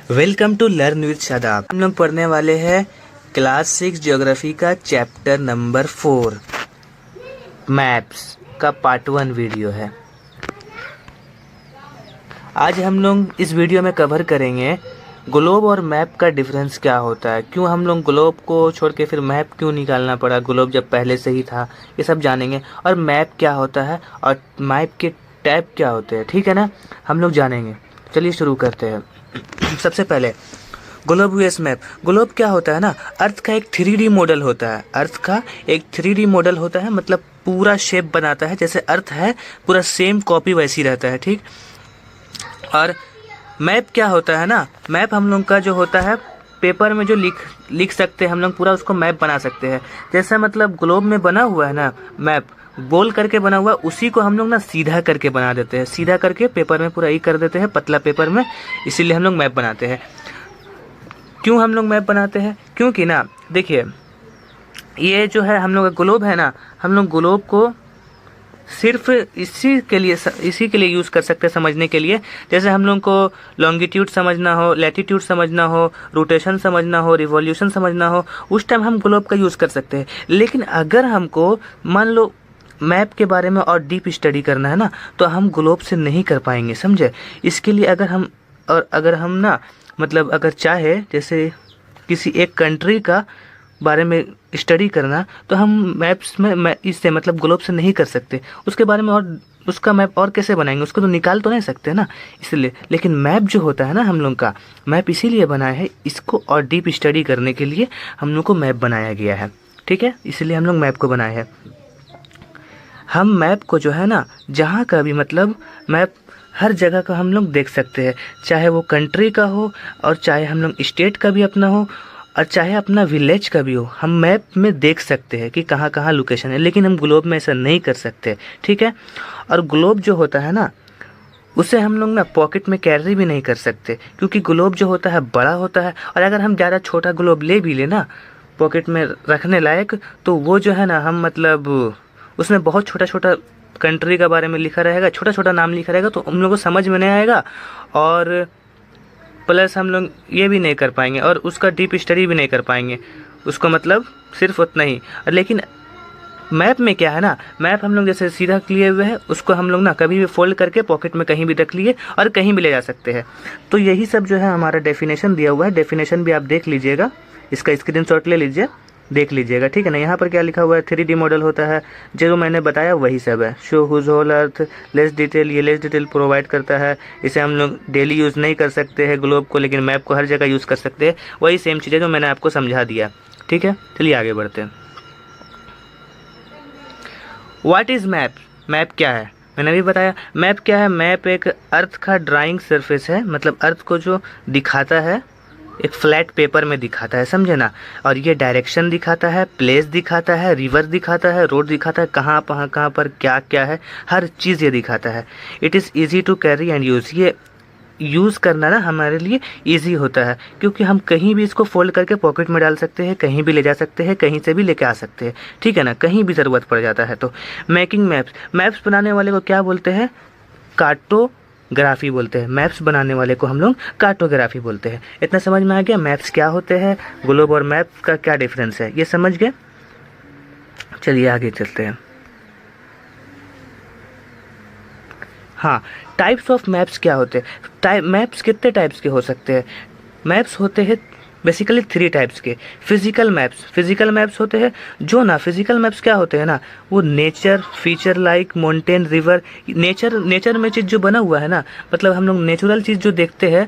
Welcome to learn with Shadab. हम लोग पढ़ने वाले हैं क्लास 6 ज्योग्राफी का चैप्टर नंबर 4 मैप्स का पार्ट 1 वीडियो है। आज हम लोग इस वीडियो में कवर करेंगे ग्लोब और मैप का डिफरेंस क्या होता है, क्यों हम लोग ग्लोब को छोड़ के फिर मैप क्यों निकालना पड़ा, ग्लोब जब पहले से ही था, ये सब जानेंगे। और मैप क्या होता है और मैप के टाइप क्या होते हैं, ठीक है ना, हम लोग जानेंगे। चलिए शुरू करते हैं। सबसे पहले ग्लोब यूएस मैप। ग्लोब क्या होता है ना, अर्थ का एक 3D मॉडल होता है। अर्थ का एक 3D मॉडल होता है, मतलब पूरा शेप बनाता है, जैसे अर्थ है पूरा सेम कॉपी वैसी रहता है, ठीक। और मैप क्या होता है ना, मैप हम लोग का जो होता है पेपर में जो लिख सकते हैं हम लोग, पूरा उसको मैप बना सकते हैं। जैसे मतलब ग्लोब में बना हुआ है ना मैप, गोल करके बना हुआ, उसी को हम लोग ना सीधा करके बना देते हैं, सीधा करके पेपर में पूरा कर देते हैं, पतला पेपर में, इसीलिए हम लोग मैप बनाते हैं। क्यों हम लोग मैप बनाते हैं, क्योंकि ना देखिए ये जो है हम लोग का ग्लोब है ना, हम लोग ग्लोब को सिर्फ इसी के लिए यूज़ कर सकते हैं समझने के लिए। जैसे हम लोग को लॉन्गिट्यूड समझना हो, लैटिट्यूड समझना हो, रोटेशन समझना हो, रिवॉल्यूशन समझना हो, उस टाइम हम ग्लोब का यूज़ कर सकते हैं। लेकिन अगर हमको मान लो मैप के बारे में और डीप स्टडी करना है ना, तो हम ग्लोब से नहीं कर पाएंगे, समझे। इसके लिए अगर हम ना मतलब अगर चाहे जैसे किसी एक कंट्री का बारे में स्टडी करना, तो हम मैप्स में इससे मतलब ग्लोब से नहीं कर सकते उसके बारे में, और उसका मैप और कैसे बनाएंगे, उसको तो निकाल तो नहीं सकते ना, इसलिए। लेकिन मैप जो होता है ना हम लोग का, मैप इसीलिए बनाया है, इसको और डीप स्टडी करने के लिए हम लोग को मैप बनाया गया है, ठीक है, इसलिए हम लोग मैप को बनाए हैं। हम मैप को जो है ना जहाँ का भी मतलब मैप हर जगह का हम लोग देख सकते हैं, चाहे वो कंट्री का हो और चाहे हम लोग स्टेट का भी अपना हो और चाहे अपना विलेज का भी हो, हम मैप में देख सकते हैं कि कहाँ कहाँ लोकेशन है। लेकिन हम ग्लोब में ऐसा नहीं कर सकते, ठीक है। और ग्लोब जो होता है ना, उसे हम लोग ना पॉकेट में कैरी भी नहीं कर सकते, क्योंकि ग्लोब जो होता है बड़ा होता है, और अगर हम ज़्यादा छोटा ग्लोब ले भी लेना पॉकेट में रखने लायक, तो वो जो है ना हम मतलब उसमें बहुत छोटा छोटा कंट्री का बारे में लिखा रहेगा, छोटा छोटा नाम लिखा रहेगा, तो हम लोग को समझ में नहीं आएगा, और प्लस हम लोग ये भी नहीं कर पाएंगे और उसका डीप स्टडी भी नहीं कर पाएंगे उसको, मतलब सिर्फ उतना ही। लेकिन मैप में क्या है ना, मैप हम लोग जैसे सीधा लिए हुए है, उसको हम लोग ना कभी भी फोल्ड करके पॉकेट में कहीं भी रख लिए और कहीं भी ले जा सकते हैं। तो यही सब जो है हमारा डेफिनेशन दिया हुआ है, डेफिनेशन भी आप देख लीजिएगा, इसका स्क्रीनशॉट ले लीजिए, देख लीजिएगा, ठीक है ना। यहाँ पर क्या लिखा हुआ है, 3D मॉडल होता है, जो मैंने बताया वही सब है। Show whose whole earth less detail, ये लेस डिटेल प्रोवाइड करता है, इसे हम लोग डेली यूज़ नहीं कर सकते हैं ग्लोब को, लेकिन मैप को हर जगह यूज़ कर सकते हैं। वही सेम चीज़ है जो मैंने आपको समझा दिया, ठीक है। चलिए आगे बढ़ते हैं। व्हाट इज़ मैप, मैप क्या है, मैंने भी बताया। मैप क्या है, मैप एक अर्थ का ड्राइंग सरफेस है, मतलब अर्थ को जो दिखाता है एक फ्लैट पेपर में दिखाता है, समझे ना। और ये डायरेक्शन दिखाता है, प्लेस दिखाता है, रिवर दिखाता है, रोड दिखाता है, कहाँ पर क्या क्या है, हर चीज़ ये दिखाता है। It is easy to carry and use, ये यूज़ करना ना हमारे लिए ईजी होता है, क्योंकि हम कहीं भी इसको फोल्ड करके पॉकेट में डाल सकते हैं, कहीं भी ले जा सकते हैं, कहीं से भी लेके आ सकते हैं, ठीक है ना, कहीं भी ज़रूरत पड़ जाता है। तो मेकिंग मैप्स, मैप्स बनाने वाले को क्या बोलते हैं, कार्टोग्राफी बोलते हैं। मैप्स बनाने वाले को हम लोग कार्टोग्राफी बोलते हैं। इतना समझ में आ गया मैप्स क्या होते हैं, ग्लोब और मैप का क्या डिफरेंस है, ये समझ गए। चलिए आगे चलते हैं। हाँ, टाइप्स ऑफ मैप्स क्या होते हैं, मैप्स कितने टाइप्स के हो सकते हैं। मैप्स होते हैं बेसिकली 3 टाइप्स के। फिजिकल मैप्स होते हैं जो ना, फिजिकल मैप्स क्या होते हैं ना, वो nature feature like mountain river, nature में चीज़ जो बना हुआ है ना, मतलब हम लोग नेचुरल चीज़ जो देखते हैं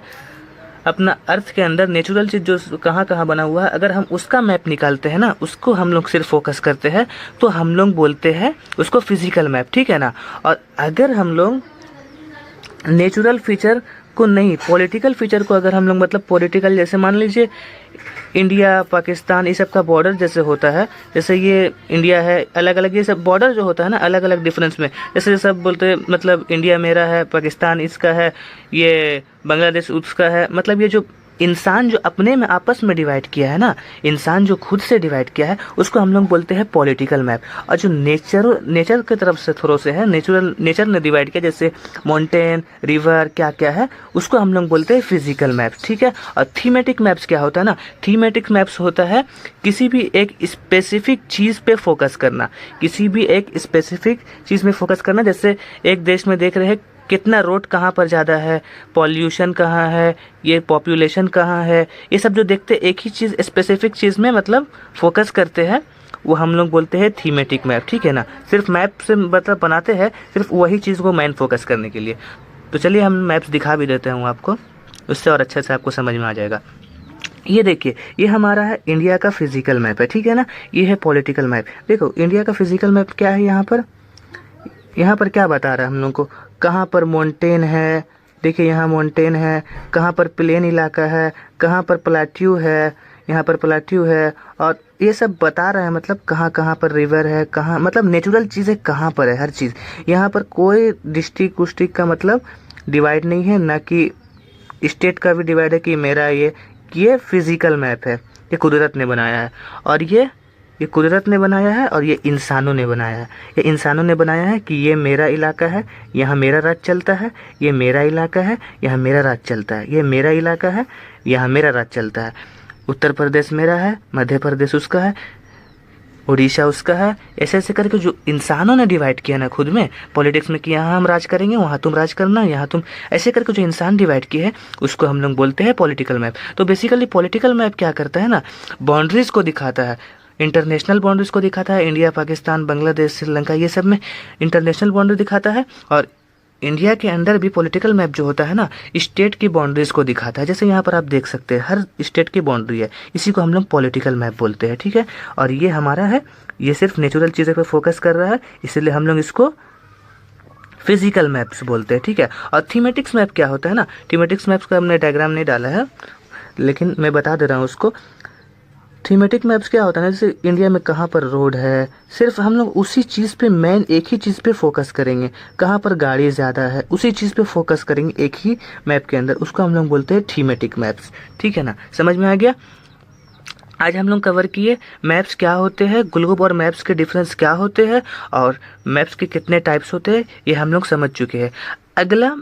अपना अर्थ के अंदर, नेचुरल चीज़ जो कहाँ कहाँ बना हुआ है, अगर हम उसका मैप निकालते हैं ना, उसको हम लोग सिर्फ फोकस करते हैं, तो हम लोग बोलते हैं उसको फिजिकल मैप, ठीक है ना। और अगर हम लोग नेचुरल फीचर को नहीं, पॉलिटिकल फीचर को अगर हम लोग मतलब पॉलिटिकल, जैसे मान लीजिए इंडिया पाकिस्तान ये सब का बॉर्डर जैसे होता है, जैसे ये इंडिया है अलग अलग, ये सब बॉर्डर जो होता है ना अलग अलग डिफरेंस में, जैसे सब बोलते हैं मतलब इंडिया मेरा है, पाकिस्तान इसका है, ये बांग्लादेश उसका है, मतलब ये जो इंसान जो अपने में आपस में डिवाइड किया है ना, इंसान जो खुद से डिवाइड किया है, उसको हम लोग बोलते हैं पॉलिटिकल मैप। और जो नेचर की तरफ से थोड़ा से है, नेचर ने डिवाइड किया, जैसे माउंटेन, रिवर, क्या क्या है, उसको हम लोग बोलते हैं फिजिकल मैप्स, ठीक है। और थीमेटिक मैप्स क्या होता है ना, थीमेटिक मैप्स होता है किसी भी एक स्पेसिफिक चीज़ पे फोकस करना, किसी भी एक स्पेसिफिक चीज़ में फोकस करना। जैसे एक देश में देख रहे हैं कितना रोड कहाँ पर ज़्यादा है, पॉल्यूशन कहाँ है, ये पॉपुलेशन कहाँ है, ये सब जो देखते एक ही चीज़ स्पेसिफिक चीज़ में मतलब फोकस करते हैं, वो हम लोग बोलते हैं थीमेटिक मैप, ठीक है ना। सिर्फ मैप से मतलब बनाते हैं सिर्फ वही चीज़ को मेन फोकस करने के लिए। तो चलिए हम मैप्स दिखा भी देते हैं आपको, उससे और अच्छे से आपको समझ में आ जाएगा। ये देखिए, ये हमारा है इंडिया का फिजिकल मैप है, ठीक है ना। ये है पॉलिटिकल मैप। देखो इंडिया का फिजिकल मैप क्या है, यहाँ पर क्या बता रहा है हम लोग को, कहाँ पर माउंटेन है, देखिए यहाँ माउंटेन है, कहाँ पर प्लेन इलाका है, कहाँ पर प्लेट्यू है, यहाँ पर प्लेट्यू है, और ये सब बता रहा है मतलब कहाँ कहाँ पर रिवर है, कहाँ मतलब नेचुरल चीज़ें कहाँ पर है, हर चीज़। यहाँ पर कोई डिस्ट्रिक्ट का मतलब डिवाइड नहीं है, ना कि स्टेट का भी डिवाइड है कि मेरा ये फिजिकल मैप है, ये कुदरत ने बनाया है। और ये कुदरत ने बनाया है और ये इंसानों ने बनाया है। ये इंसानों ने बनाया है कि ये मेरा इलाका है, यहाँ मेरा राज चलता है, ये मेरा इलाका है, यहाँ मेरा राज चलता है, ये मेरा इलाका है, यहाँ मेरा राज चलता है। उत्तर प्रदेश मेरा है, मध्य प्रदेश उसका है, उड़ीसा उसका है। ऐसे ऐसे करके जो इंसानों ने डिवाइड किया ना खुद में पॉलिटिक्स में कि यहाँ हम राज करेंगे, वहाँ तुम राज करना, यहाँ तुम, ऐसे करके जो इंसान डिवाइड किए हैं उसको हम लोग बोलते हैं पॉलिटिकल मैप। तो बेसिकली पॉलिटिकल मैप क्या करता है ना, बाउंड्रीज को दिखाता है, इंटरनेशनल बाउंड्रीज को दिखाता है, इंडिया, पाकिस्तान, बांग्लादेश, श्रीलंका, ये सब में इंटरनेशनल बाउंड्री दिखाता है। और इंडिया के अंदर भी पॉलिटिकल मैप जो होता है ना, स्टेट की बाउंड्रीज को दिखाता है। जैसे यहाँ पर आप देख सकते हैं हर स्टेट की बाउंड्री है, इसी को हम लोग पॉलिटिकल मैप बोलते हैं, ठीक है। और ये हमारा है, ये सिर्फ नेचुरल चीज़ों पर फोकस कर रहा है, इसलिए हम लोग इसको फिजिकल मैप्स बोलते हैं, ठीक है। और थीमेटिक्स मैप क्या होता है ना, थीमेटिक्स मैप्स का हमने डायग्राम नहीं डाला है, लेकिन मैं बता दे रहा हूँ उसको। थीमेटिक मैप्स क्या होता है ना, जैसे इंडिया में कहाँ पर रोड है, सिर्फ हम लोग उसी चीज़ पे, मेन एक ही चीज़ पे फोकस करेंगे। कहाँ पर गाड़ी ज़्यादा है उसी चीज़ पे फोकस करेंगे एक ही मैप के अंदर, उसको हम लोग बोलते हैं थीमेटिक मैप्स, ठीक है ना। समझ में आ गया। आज हम लोग कवर किए मैप्स क्या होते हैं, ग्लोब और मैप्स के डिफरेंस क्या होते हैं, और मैप्स के कितने टाइप्स होते हैं, ये हम लोग समझ चुके हैं। अगला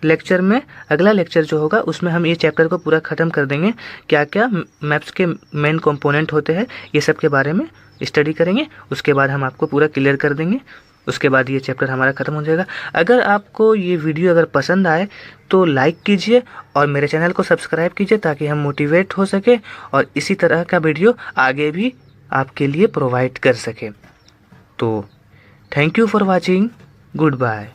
लेक्चर जो होगा उसमें हम ये चैप्टर को पूरा ख़त्म कर देंगे, क्या क्या मैप्स के मेन कंपोनेंट होते हैं, ये सब के बारे में स्टडी करेंगे। उसके बाद हम आपको पूरा क्लियर कर देंगे, उसके बाद ये चैप्टर हमारा ख़त्म हो जाएगा। अगर आपको ये वीडियो अगर पसंद आए तो लाइक कीजिए और मेरे चैनल को सब्सक्राइब कीजिए, ताकि हम मोटिवेट हो सके और इसी तरह का वीडियो आगे भी आपके लिए प्रोवाइड कर सके। तो thank you for watching, good bye.